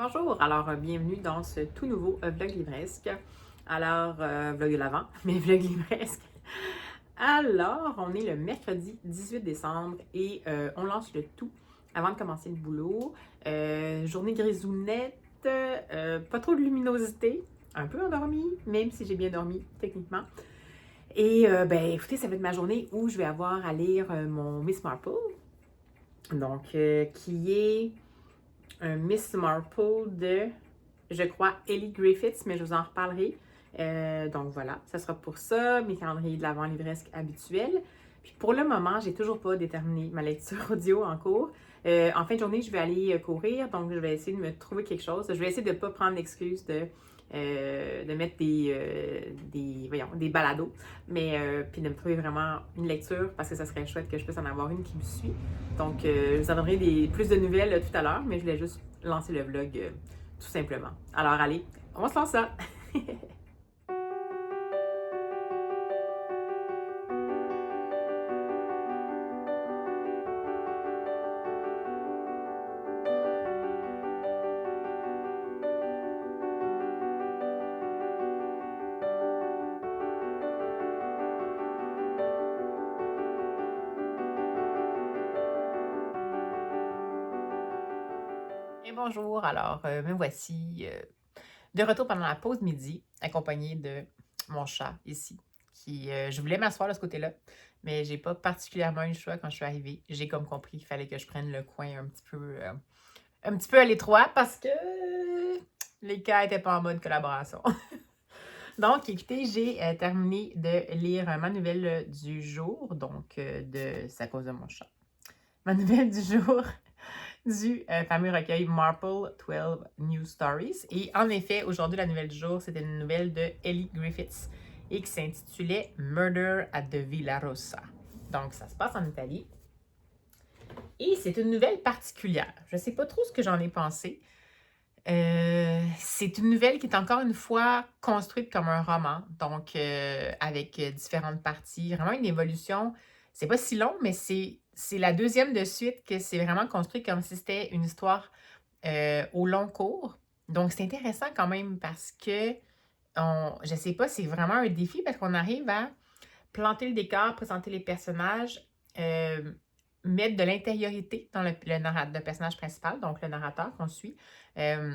Bonjour, alors bienvenue dans ce tout nouveau vlog livresque. Alors, vlog de l'avant, mais vlog livresque. Alors, on est le mercredi 18 décembre et on lance le tout avant de commencer le boulot. Journée grisounnette, pas trop de luminosité, un peu endormie, même si j'ai bien dormi techniquement. Et ben écoutez, ça va être ma journée où je vais avoir à lire mon Miss Marple, donc qui est un Miss Marple de, je crois, Ellie Griffiths, mais je vous en reparlerai. Donc voilà, ça sera pour ça, mes calendriers de l'avant livresque habituels. Puis pour le moment, j'ai toujours pas déterminé ma lecture audio en cours. En fin de journée, je vais aller courir, donc je vais essayer de me trouver quelque chose. Je vais essayer de ne pas prendre l'excuse de mettre des balados, mais puis de me trouver vraiment une lecture parce que ça serait chouette que je puisse en avoir une qui me suit. Donc, je vous en donnerai plus de nouvelles tout à l'heure, mais je voulais juste lancer le vlog tout simplement. Alors, allez, on se lance ça! Et bonjour, alors me voici de retour pendant la pause midi, accompagnée de mon chat ici, qui je voulais m'asseoir de ce côté-là, mais j'ai pas particulièrement eu le choix quand je suis arrivée. J'ai comme compris qu'il fallait que je prenne le coin un petit peu à l'étroit parce que les cas n'étaient pas en mode collaboration. Donc, écoutez, j'ai terminé de lire ma nouvelle du jour, donc c'est à cause de mon chat. Ma nouvelle du jour du fameux recueil Marple 12 New Stories. Et en effet, aujourd'hui, la nouvelle du jour, c'était une nouvelle de Ellie Griffiths et qui s'intitulait Murder at the Villa Rossa. Donc, ça se passe en Italie. Et c'est une nouvelle particulière. Je ne sais pas trop ce que j'en ai pensé. C'est une nouvelle qui est encore une fois construite comme un roman, donc avec différentes parties. Vraiment une évolution. C'est pas si long, mais c'est la deuxième de suite que c'est vraiment construit comme si c'était une histoire au long cours. Donc, c'est intéressant quand même parce que, je sais pas, c'est vraiment un défi parce qu'on arrive à planter le décor, présenter les personnages, mettre de l'intériorité dans le personnage principal, donc le narrateur qu'on suit, et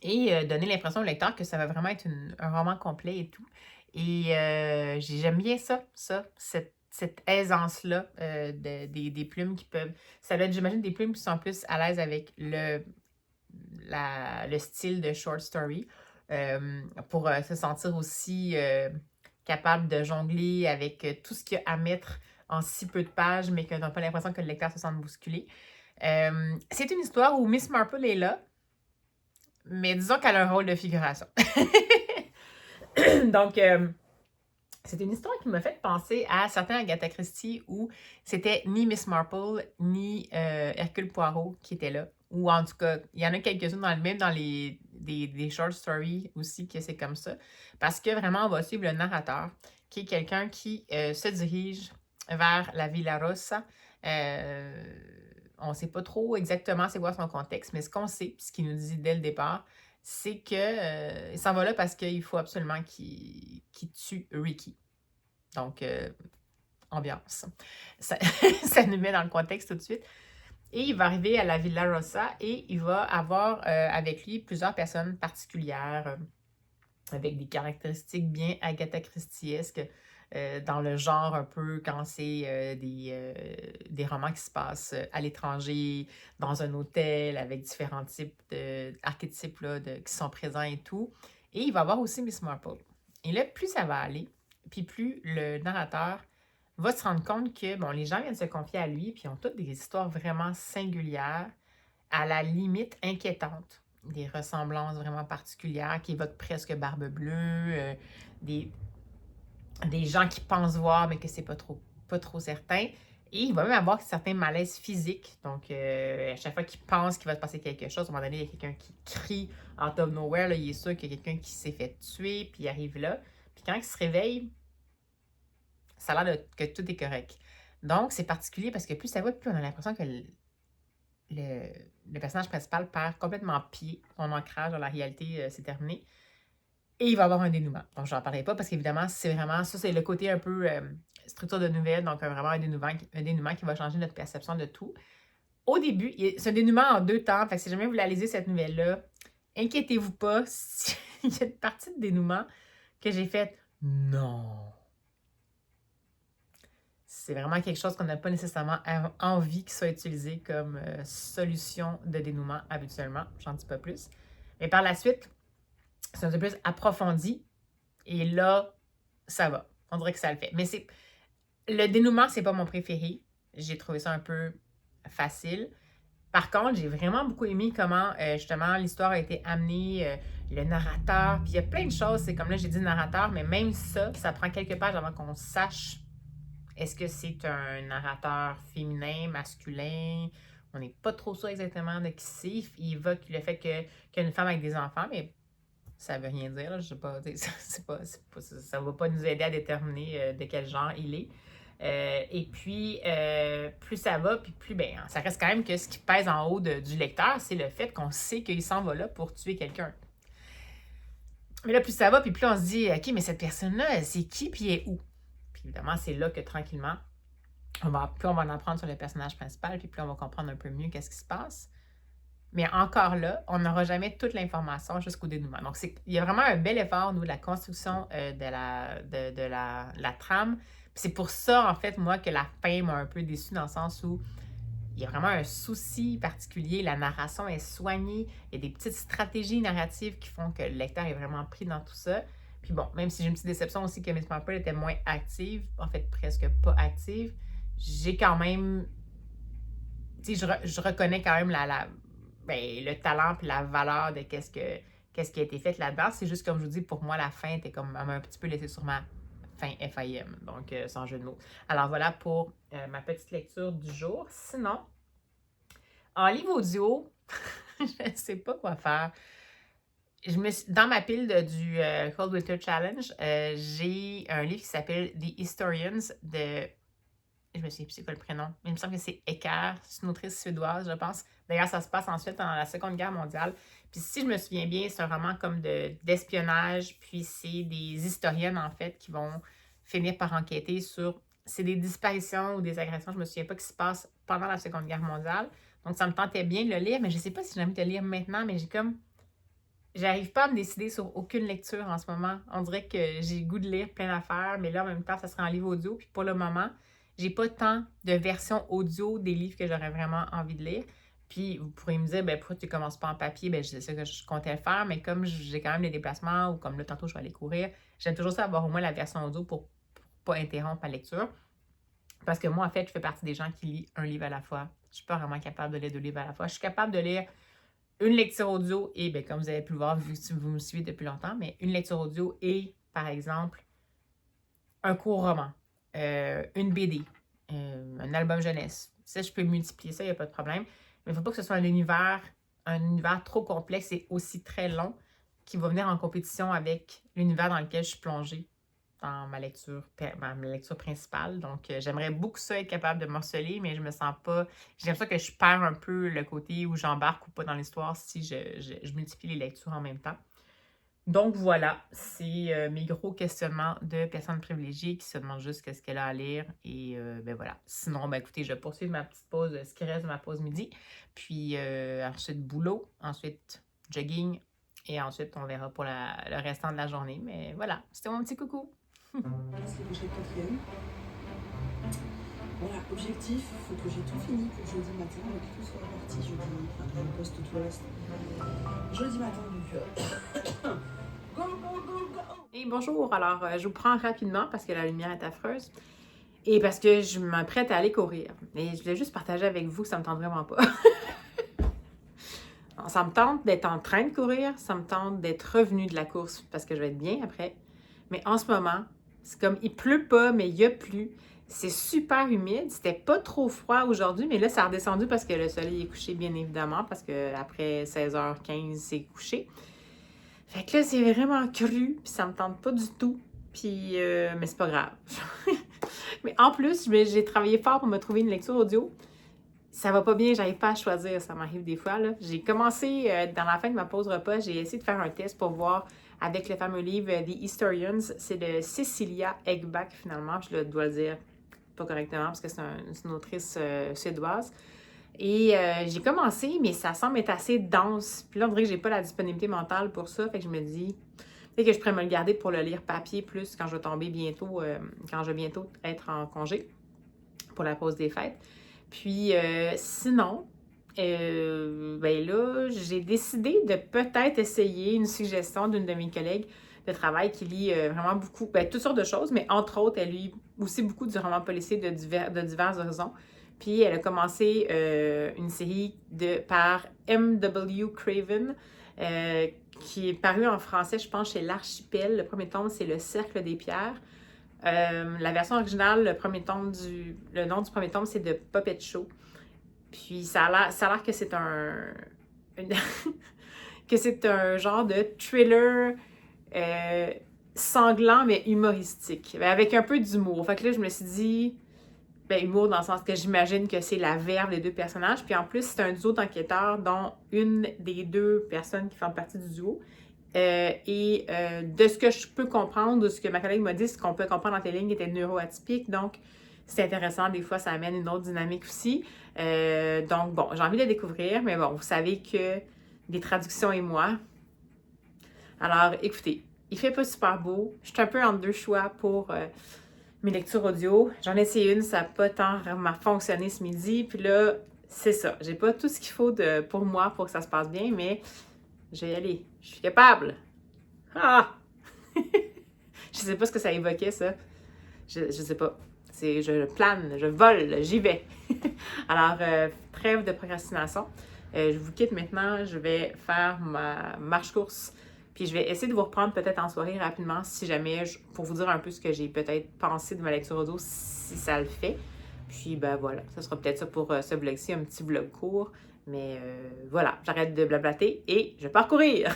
donner l'impression au lecteur que ça va vraiment être un roman complet et tout. Et j'aime bien cette aisance-là des plumes qui peuvent... Ça doit être, j'imagine, des plumes qui sont plus à l'aise avec le style de short story pour se sentir aussi capable de jongler avec tout ce qu'il y a à mettre en si peu de pages, mais qu'on n'a pas l'impression que le lecteur se sente bousculé. C'est une histoire où Miss Marple est là, mais disons qu'elle a un rôle de figuration. Donc, c'est une histoire qui m'a fait penser à certains Agatha Christie où c'était ni Miss Marple ni Hercule Poirot qui étaient là. Ou en tout cas, il y en a quelques-unes même dans des short stories aussi que c'est comme ça. Parce que vraiment, on va suivre le narrateur, qui est quelqu'un qui se dirige vers la Villa Rossa. On ne sait pas trop exactement c'est quoi son contexte, mais ce qu'on sait, ce qu'il nous dit dès le départ, c'est qu'il s'en va là parce qu'il faut absolument qu'il tue Ricky. Donc, ambiance. Ça, ça nous met dans le contexte tout de suite. Et il va arriver à la Villa Rossa et il va avoir avec lui plusieurs personnes particulières avec des caractéristiques bien Agatha Christiesques dans le genre un peu quand c'est des romans qui se passent à l'étranger, dans un hôtel, avec différents types d'archétypes qui sont présents et tout. Et il va avoir aussi Miss Marple. Et là, plus ça va aller, puis plus le narrateur va se rendre compte que, bon, les gens viennent se confier à lui, puis ils ont toutes des histoires vraiment singulières, à la limite inquiétantes, des ressemblances vraiment particulières qui évoquent presque Barbe Bleue, des gens qui pensent voir, mais que c'est pas trop certain. Et il va même avoir certains malaises physiques. Donc, à chaque fois qu'il pense qu'il va se passer quelque chose, à un moment donné, il y a quelqu'un qui crie out of nowhere. Là, il est sûr qu'il y a quelqu'un qui s'est fait tuer, puis il arrive là. Puis quand il se réveille, ça a l'air que tout est correct. Donc, c'est particulier parce que plus ça va, plus on a l'impression que le personnage principal perd complètement pied. Son ancrage dans la réalité s'est terminé. Et il va y avoir un dénouement. Donc, je n'en parlerai pas parce qu'évidemment, c'est vraiment ça, c'est le côté un peu structure de nouvelle, donc vraiment un dénouement qui va changer notre perception de tout. Au début, c'est un dénouement en 2 temps. Fait que si jamais vous la lisez cette nouvelle-là, inquiétez-vous pas. Il y a une partie de dénouement que j'ai faite. Non. C'est vraiment quelque chose qu'on n'a pas nécessairement envie qu'il soit utilisé comme solution de dénouement habituellement. J'en dis pas plus. Mais par la suite, c'est un peu plus approfondi. Et là, ça va. On dirait que ça le fait. Mais le dénouement, c'est pas mon préféré. J'ai trouvé ça un peu facile. Par contre, j'ai vraiment beaucoup aimé comment, justement, l'histoire a été amenée, le narrateur, puis il y a plein de choses. C'est comme là, j'ai dit narrateur, mais même ça prend quelques pages avant qu'on sache est-ce que c'est un narrateur féminin, masculin. On n'est pas trop sûr exactement de qui c'est. Il évoque le fait qu'il y a une femme avec des enfants, mais ça veut rien dire. Là. Je sais pas, ça ne va pas nous aider à déterminer de quel genre il est. Et puis, plus ça va, puis plus, ben, ça reste quand même que ce qui pèse en haut du lecteur, c'est le fait qu'on sait qu'il s'en va là pour tuer quelqu'un. Mais là, plus ça va, puis plus on se dit, OK, mais cette personne-là, c'est qui, puis elle est où? Puis évidemment, c'est là que tranquillement, plus on va en apprendre sur le personnage principal, puis plus on va comprendre un peu mieux qu'est-ce qui se passe. Mais encore là, on n'aura jamais toute l'information jusqu'au dénouement. Donc, il y a vraiment un bel effort, nous, de la construction de la trame. C'est pour ça, en fait, moi, que la fin m'a un peu déçue dans le sens où il y a vraiment un souci particulier. La narration est soignée. Il y a des petites stratégies narratives qui font que le lecteur est vraiment pris dans tout ça. Puis bon, même si j'ai une petite déception aussi que Miss Marple était moins active, en fait, presque pas active, j'ai quand même... Tu sais, je reconnais quand même le talent et la valeur de qu'est-ce qui a été fait là-dedans. C'est juste, comme je vous dis, pour moi, la fin était comme un petit peu laissée sur ma fin FIM, donc sans jeu de mots. Alors voilà pour ma petite lecture du jour. Sinon, en livre audio, je ne sais pas quoi faire. Dans ma pile du Cold Winter Challenge, j'ai un livre qui s'appelle The Historians de... Je me souviens plus c'est quoi le prénom. Mais il me semble que c'est Eckart, c'est une autrice suédoise, je pense. D'ailleurs, ça se passe ensuite dans la Seconde Guerre mondiale. Puis si je me souviens bien, c'est un roman comme d'espionnage. Puis c'est des historiennes, en fait, qui vont finir par enquêter sur... C'est des disparitions ou des agressions, je me souviens pas, qui se passent pendant la Seconde Guerre mondiale. Donc ça me tentait bien de le lire, mais je sais pas si j'ai envie de le lire maintenant, mais j'arrive pas à me décider sur aucune lecture en ce moment. On dirait que j'ai le goût de lire plein d'affaires, mais là, en même temps, ça serait en livre audio. Puis pour le moment, j'ai pas tant de versions audio des livres que j'aurais vraiment envie de lire. Puis vous pourriez me dire, ben pourquoi tu commences pas en papier? Ben c'est ça que je comptais le faire, mais comme j'ai quand même des déplacements ou comme là, tantôt, je vais aller courir, j'aime toujours ça avoir au moins la version audio pour pas interrompre ma lecture. Parce que moi, en fait, je fais partie des gens qui lisent un livre à la fois. Je suis pas vraiment capable de lire 2 livres à la fois. Je suis capable de lire une lecture audio et, bien, comme vous avez pu le voir, vu que vous me suivez depuis longtemps, mais une lecture audio et, par exemple, un court roman, une BD, un album jeunesse. Ça, je peux multiplier ça, il n'y a pas de problème. Mais il ne faut pas que ce soit un univers trop complexe et aussi très long qui va venir en compétition avec l'univers dans lequel je suis plongée dans ma lecture principale. Donc, j'aimerais beaucoup ça, être capable de morceler, mais je me sens pas... J'ai l'impression que je perds un peu le côté où j'embarque ou pas dans l'histoire si je multiplie les lectures en même temps. Donc, voilà, c'est mes gros questionnements de personnes privilégiées qui se demandent juste qu'est-ce qu'elle a à lire. Et ben voilà. Sinon, ben écoutez, je poursuis ma petite pause, ce qui reste de ma pause midi. Puis ensuite, boulot, ensuite jogging. Et ensuite, on verra pour le restant de la journée. Mais voilà, c'était mon petit coucou. C'est le quatrième. Voilà, objectif, il faut que j'ai tout fini pour jeudi matin, que tout soit parti jeudi, enfin, le poste tout le reste. Jeudi matin, donc go, go, go, go! Et bonjour, alors je vous prends rapidement parce que la lumière est affreuse et parce que je m'apprête à aller courir. Et je voulais juste partager avec vous que ça me tente vraiment pas. Ça me tente d'être en train de courir, ça me tente d'être revenue de la course parce que je vais être bien après. Mais en ce moment, c'est comme il pleut pas, mais il y a plu. C'est super humide. C'était pas trop froid aujourd'hui, mais là, ça a redescendu parce que le soleil est couché, bien évidemment, parce qu'après 16h15, c'est couché. Fait que là, c'est vraiment cru, puis ça me tente pas du tout. Puis, mais c'est pas grave. Mais en plus, j'ai travaillé fort pour me trouver une lecture audio. ça va pas bien, j'arrive pas à choisir, ça m'arrive des fois, là. J'ai commencé, dans la fin de ma pause repas, j'ai essayé de faire un test pour voir avec le fameux livre The Historians, c'est de Cecilia Eggback, finalement, je dois le dire pas correctement parce que c'est une autrice suédoise. Et j'ai commencé, mais ça semble être assez dense. Puis là, on dirait que j'ai pas la disponibilité mentale pour ça, fait que je me dis, peut-être que je pourrais me le garder pour le lire papier plus quand je vais tomber bientôt, quand je vais bientôt être en congé pour la pause des fêtes. Puis sinon, ben là, j'ai décidé de peut-être essayer une suggestion d'une de mes collègues de travail qui lit vraiment beaucoup, ben, toutes sortes de choses, mais entre autres, elle lit aussi beaucoup du roman policier de divers horizons. Puis elle a commencé une série par M.W. Craven, qui est parue en français, je pense, chez L'Archipel. Le premier tome, c'est Le Cercle des Pierres. La version originale, le nom du premier tome, c'est de Puppet Show. Puis ça a l'air que c'est que c'est un genre de thriller sanglant mais humoristique, avec un peu d'humour. Fait que là, je me suis dit, ben humour dans le sens que j'imagine que c'est la verve des deux personnages. Puis en plus, c'est un duo d'enquêteurs dont une des deux personnes qui font partie du duo. De ce que je peux comprendre, de ce que ma collègue m'a dit, ce qu'on peut comprendre dans tes lignes était neuroatypique. Donc, c'est intéressant. Des fois, ça amène une autre dynamique aussi. Donc, bon, j'ai envie de le découvrir. Mais bon, vous savez que des traductions et moi. Alors, écoutez, il fait pas super beau. Je suis un peu entre deux choix pour mes lectures audio. J'en ai essayé une, ça n'a pas tant fonctionné ce midi. Puis là, c'est ça. J'ai pas tout ce qu'il faut pour moi pour que ça se passe bien, mais je vais y aller. Je suis capable. Ah! Je sais pas ce que ça évoquait, ça. Je sais pas. Je plane, je vole, j'y vais. Alors, trêve de procrastination. Je vous quitte maintenant. Je vais faire ma marche-course. Puis je vais essayer de vous reprendre peut-être en soirée rapidement, si jamais, pour vous dire un peu ce que j'ai peut-être pensé de ma lecture audio, si ça le fait. Puis ben voilà, ça sera peut-être ça pour ce vlog-ci, un petit vlog court. Mais voilà, j'arrête de blablater et je pars courir!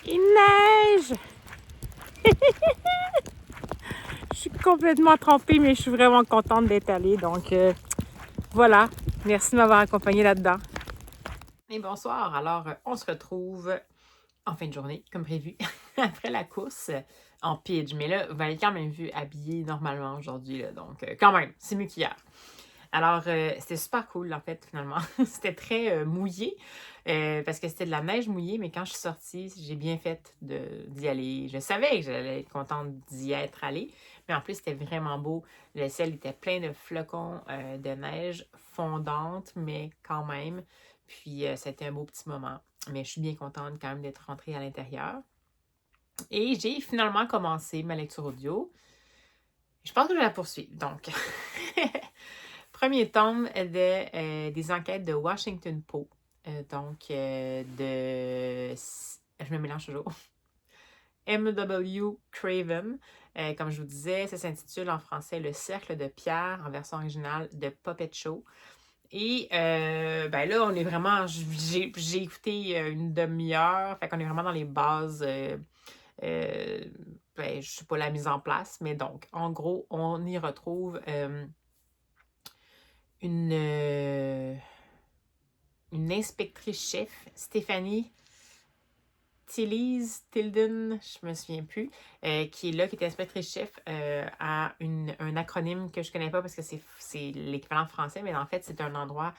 Il neige! Je suis complètement trempée, mais je suis vraiment contente d'être allée. Donc voilà, merci de m'avoir accompagnée là-dedans. Et bonsoir, alors on se retrouve en fin de journée, comme prévu, après la course en pidge. Mais là, vous m'avez quand même vu habillée normalement aujourd'hui, là, donc quand même, c'est mieux qu'hier. Alors, c'était super cool, en fait, finalement. C'était très mouillé, parce que c'était de la neige mouillée, mais quand je suis sortie, j'ai bien fait d'y aller. Je savais que j'allais être contente d'y être allée, mais en plus, c'était vraiment beau. Le ciel était plein de flocons de neige fondante, mais quand même. Puis, c'était un beau petit moment. Mais je suis bien contente quand même d'être rentrée à l'intérieur. Et j'ai finalement commencé ma lecture audio. Je pense que je vais la poursuivre, donc... Premier tome des enquêtes de Washington Poe. Je me mélange toujours. M.W. Craven. Comme je vous disais, ça s'intitule en français Le Cercle de Pierre, en version originale de Puppet Show. Et ben là, on est vraiment... J'ai écouté une demi-heure, fait qu'on est vraiment dans les bases... ben, je sais pas la mise en place, mais donc, en gros, on y retrouve... une inspectrice-chef, Stéphanie Tilden, je me souviens plus, qui est là, qui est inspectrice-chef à un acronyme que je connais pas parce que c'est l'équivalent français, mais en fait, c'est un endroit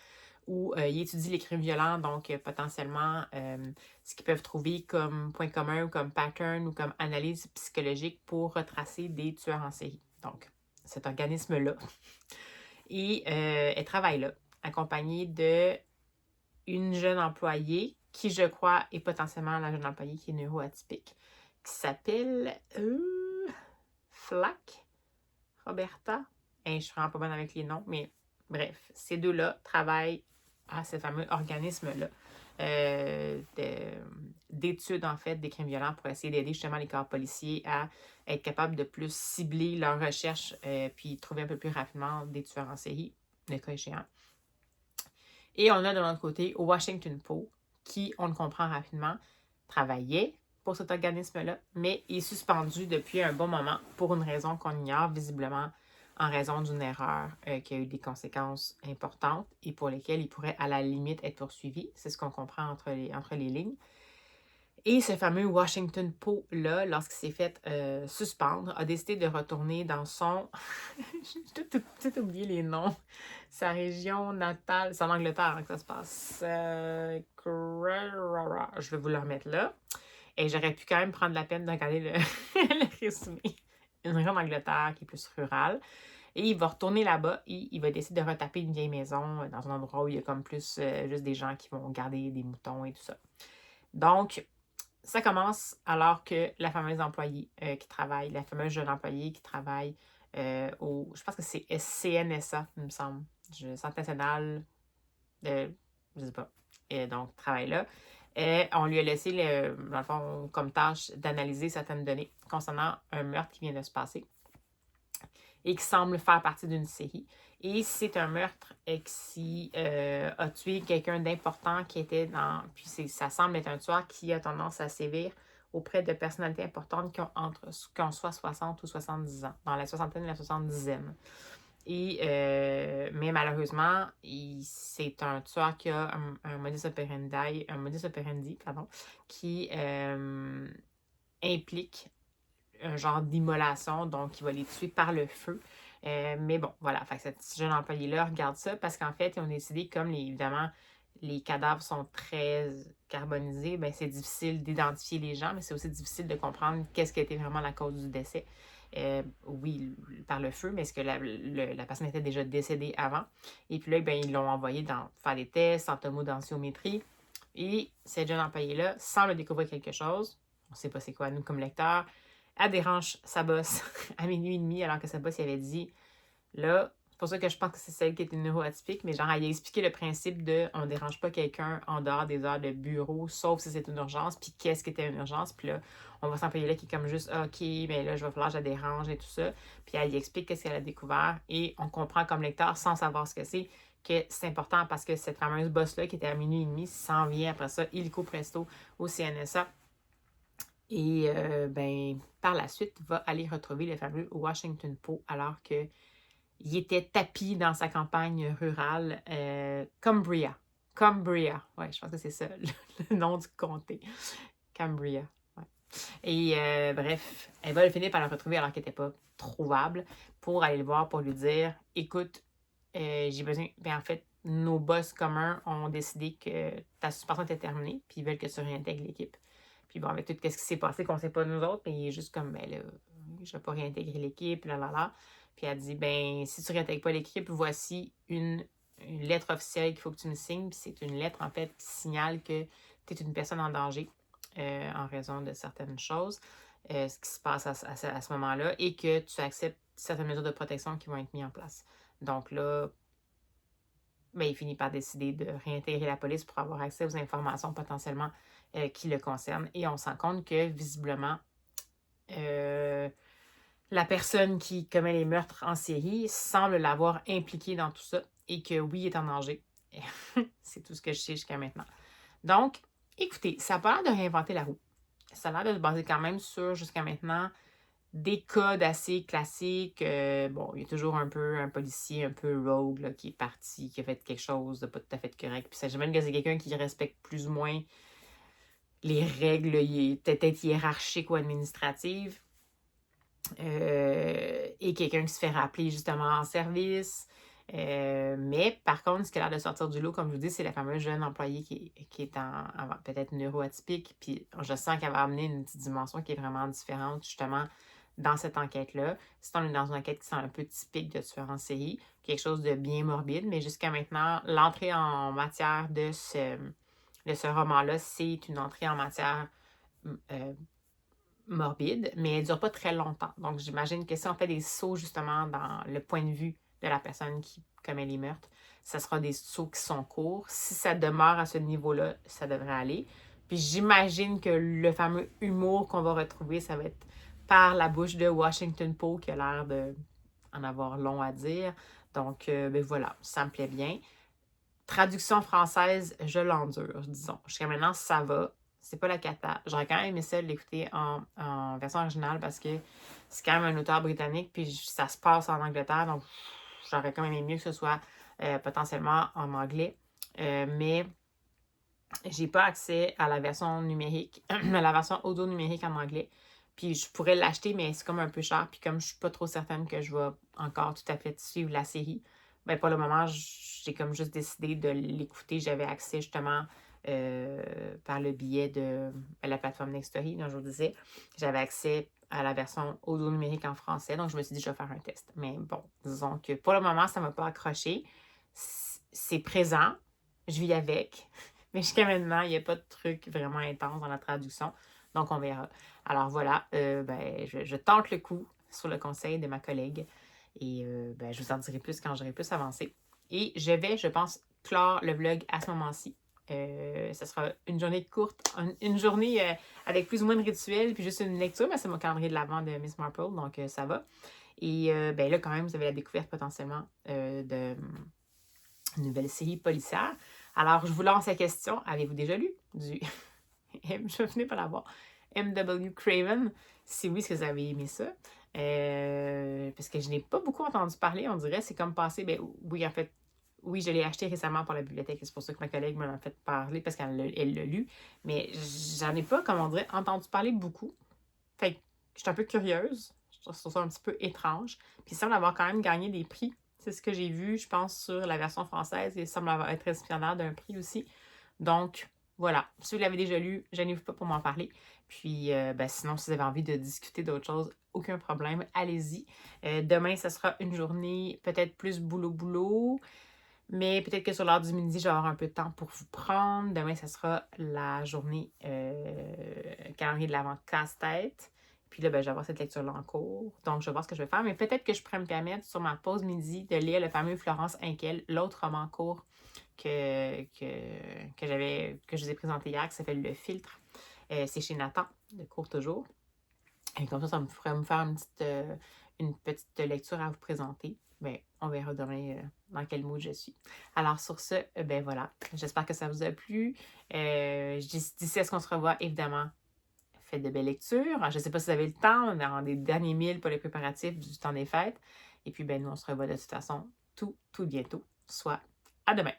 où il étudie les crimes violents, donc potentiellement ce qu'ils peuvent trouver comme point commun ou comme pattern ou comme analyse psychologique pour retracer des tueurs en série. Donc, cet organisme-là. Et elle travaille là, accompagnée de une jeune employée qui, je crois, est potentiellement la jeune employée qui est neuroatypique, qui s'appelle Flack, Roberta. Et je suis vraiment pas bonne avec les noms, mais bref, ces deux-là travaillent à ce fameux organisme-là d'études, en fait, des crimes violents pour essayer d'aider justement les corps policiers à être capables de plus cibler leurs recherches puis trouver un peu plus rapidement des tueurs en série, le cas échéant. Et on a de l'autre côté Washington Poe, qui, on le comprend rapidement, travaillait pour cet organisme-là, mais est suspendu depuis un bon moment pour une raison qu'on ignore. Visiblement, en raison d'une erreur qui a eu des conséquences importantes et pour lesquelles il pourrait à la limite être poursuivi. C'est ce qu'on comprend entre les lignes. Et ce fameux Washington Post-là, lorsqu'il s'est fait suspendre, a décidé de retourner dans son... J'ai tout oublié les noms. Sa région natale. C'est en Angleterre que ça se passe. Je vais vous le remettre là. Et j'aurais pu quand même prendre la peine de regarder le résumé. Une région d'Angleterre qui est plus rurale. Et il va retourner là-bas et il va décider de retaper une vieille maison dans un endroit où il y a comme plus juste des gens qui vont garder des moutons et tout ça. Donc, ça commence alors que la fameuse employée qui travaille, la fameuse jeune employée qui travaille je pense que c'est CNSA, il me semble, Centre national de, je sais pas, et donc travaille là. Et on lui a laissé, dans le fond, comme tâche d'analyser certaines données concernant un meurtre qui vient de se passer et qui semble faire partie d'une série. Et c'est un meurtre qui a tué quelqu'un d'important qui était dans... Puis ça semble être un tueur qui a tendance à sévir auprès de personnalités importantes qui ont soit 60 ou 70 ans, dans la soixantaine et la 70e. Et, mais malheureusement, c'est un tueur qui a un modus operandi, qui implique un genre d'immolation, donc il va les tuer par le feu. Mais bon, voilà, fait que cette jeune employée-là regarde ça parce qu'en fait, ils ont décidé, comme évidemment, les cadavres sont très carbonisés, ben c'est difficile d'identifier les gens, mais c'est aussi difficile de comprendre qu'est-ce qui a été vraiment la cause du décès. Oui, par le feu, mais est-ce que la personne était déjà décédée avant? Et puis là, ben, ils l'ont envoyé faire des tests en tomodensitométrie. Et cette jeune employée-là semble découvrir quelque chose. On ne sait pas c'est quoi, nous, comme lecteurs. Elle dérange sa boss à minuit et demi, alors que sa boss avait dit, là, c'est pour ça que je pense que c'est celle qui était neuroatypique, mais genre, elle a expliqué le principe de on dérange pas quelqu'un en dehors des heures de bureau, sauf si c'est une urgence, puis qu'est-ce qui était une urgence, puis là, on va s'employer là qui est comme juste, OK, mais là, je vais falloir que je la dérange et tout ça, puis elle explique qu'est-ce qu'elle a découvert, et on comprend comme lecteur, sans savoir ce que c'est important parce que cette fameuse boss-là qui était à minuit et demi s'en vient après ça, illico presto, au CNSA, et ben, par la suite, va aller retrouver le fameux Washington Post alors qu'il était tapis dans sa campagne rurale, Cumbria. Cumbria, ouais, je pense que c'est ça, le nom du comté. Cumbria, ouais. Et bref, elle va finir par le retrouver alors qu'il n'était pas trouvable pour aller le voir pour lui dire, écoute, j'ai besoin, ben en fait, nos boss communs ont décidé que ta suspension était terminée, puis ils veulent que tu réintègres l'équipe. Puis bon, avec tout ce qui s'est passé qu'on ne sait pas nous autres, mais il est juste comme, ben là, je ne vais pas réintégrer l'équipe, là. Puis elle dit, ben, si tu ne réintègres pas l'équipe, voici une lettre officielle qu'il faut que tu me signes. Puis c'est une lettre, en fait, qui signale que tu es une personne en danger en raison de certaines choses, ce qui se passe à ce moment-là, et que tu acceptes certaines mesures de protection qui vont être mises en place. Donc là, ben, il finit par décider de réintégrer la police pour avoir accès aux informations potentiellement qui le concernent. Et on se rend compte que, visiblement, la personne qui commet les meurtres en série semble l'avoir impliqué dans tout ça et que oui, il est en danger. C'est tout ce que je sais jusqu'à maintenant. Donc, écoutez, ça n'a pas l'air de réinventer la roue. Ça a l'air de se baser quand même sur, jusqu'à maintenant, des codes assez classiques. Bon, il y a toujours un policier un peu rogue là, qui est parti, qui a fait quelque chose de pas tout à fait correct. Puis ça, j'imagine que c'est quelqu'un qui respecte plus ou moins les règles, peut-être hiérarchiques ou administratives. Et quelqu'un qui se fait rappeler justement en service. Mais par contre, ce qui a l'air de sortir du lot, comme je vous dis, c'est la fameuse jeune employée qui est peut-être neuroatypique. Puis je sens qu'elle va amener une petite dimension qui est vraiment différente, justement, dans cette enquête-là. Si on est dans une enquête qui semble un peu typique de tueurs en série, quelque chose de bien morbide, mais jusqu'à maintenant, l'entrée en matière de ce roman-là, c'est une entrée en matière morbide, mais elle ne dure pas très longtemps. Donc, j'imagine que si on fait des sauts justement dans le point de vue de la personne qui commet les meurtres, ça sera des sauts qui sont courts. Si ça demeure à ce niveau-là, ça devrait aller. Puis j'imagine que le fameux humour qu'on va retrouver, ça va être par la bouche de Washington Post qui a l'air d'en avoir long à dire. Donc, ben voilà, ça me plaît bien. Traduction française, je l'endure, disons. Jusqu'à maintenant, ça va. c'est pas la cata. J'aurais quand même aimé ça l'écouter en version originale parce que c'est quand même un auteur britannique, puis ça se passe en Angleterre, donc j'aurais quand même aimé mieux que ce soit potentiellement en anglais. Mais j'ai pas accès à la version numérique, à la version audio numérique en anglais. Puis je pourrais l'acheter, mais c'est comme un peu cher. Puis comme je suis pas trop certaine que je vais encore tout à fait suivre la série, ben pour le moment, j'ai comme juste décidé de l'écouter. J'avais accès justement par le biais de la plateforme Nextory, dont je vous disais. J'avais accès à la version audio numérique en français. Donc je me suis dit, je vais faire un test. Mais bon, disons que pour le moment, ça ne m'a pas accroché. C'est présent. Je vis avec. Mais jusqu'à maintenant, il n'y a pas de truc vraiment intense dans la traduction. Donc, on verra. Alors voilà, ben, je tente le coup sur le conseil de ma collègue. Et ben, je vous en dirai plus quand j'aurai plus avancé. Et je vais, je pense, clore le vlog à ce moment-ci. Ce sera une journée courte, une journée avec plus ou moins de rituels, puis juste une lecture, mais c'est mon calendrier de l'avant de Miss Marple, donc ça va. Et ben là, quand même, vous avez la découverte potentiellement de nouvelle série policière. Alors, je vous lance la question. Avez-vous déjà lu du... je venais pas l'avoir. M.W. Craven. Si oui, est-ce que vous avez aimé ça? Parce que je n'ai pas beaucoup entendu parler, on dirait. C'est comme passé... Ben, oui, en fait, oui, je l'ai acheté récemment pour la bibliothèque. C'est pour ça que ma collègue me l'a fait parler, parce qu'elle l'a lu. Mais j'en ai pas, comme on dirait, entendu parler beaucoup. Fait que je suis un peu curieuse. Je trouve ça un petit peu étrange. Puis il semble avoir quand même gagné des prix. C'est ce que j'ai vu, je pense, sur la version française. Il semble être récipiendaire d'un prix aussi. Donc, voilà. Si vous l'avez déjà lu, gênez-vous pas pour m'en parler. Puis, ben, sinon, si vous avez envie de discuter d'autres choses, aucun problème, allez-y. Demain, ce sera une journée peut-être plus boulot-boulot. Mais peut-être que sur l'heure du midi, je vais avoir un peu de temps pour vous prendre. Demain, ce sera la journée calendrier de l'avant casse-tête. Puis là, ben, je vais avoir cette lecture-là en cours. Donc, je vais voir ce que je vais faire. Mais peut-être que je pourrais me permettre, sur ma pause midi, de lire le fameux Florence Hinkel, l'autre roman court que je vous ai présenté hier, qui s'appelle Le Filtre. C'est chez Nathan, de Cours Toujours. Et comme ça me ferait me faire une petite lecture à vous présenter. Ben, on verra demain dans quel mood je suis. Alors sur ce, ben voilà. J'espère que ça vous a plu. D'ici à ce qu'on se revoit, évidemment, faites de belles lectures. Je ne sais pas si vous avez le temps, dans des derniers milles pour les préparatifs du temps des fêtes. Et puis, ben nous, on se revoit de toute façon tout bientôt. Soit à demain.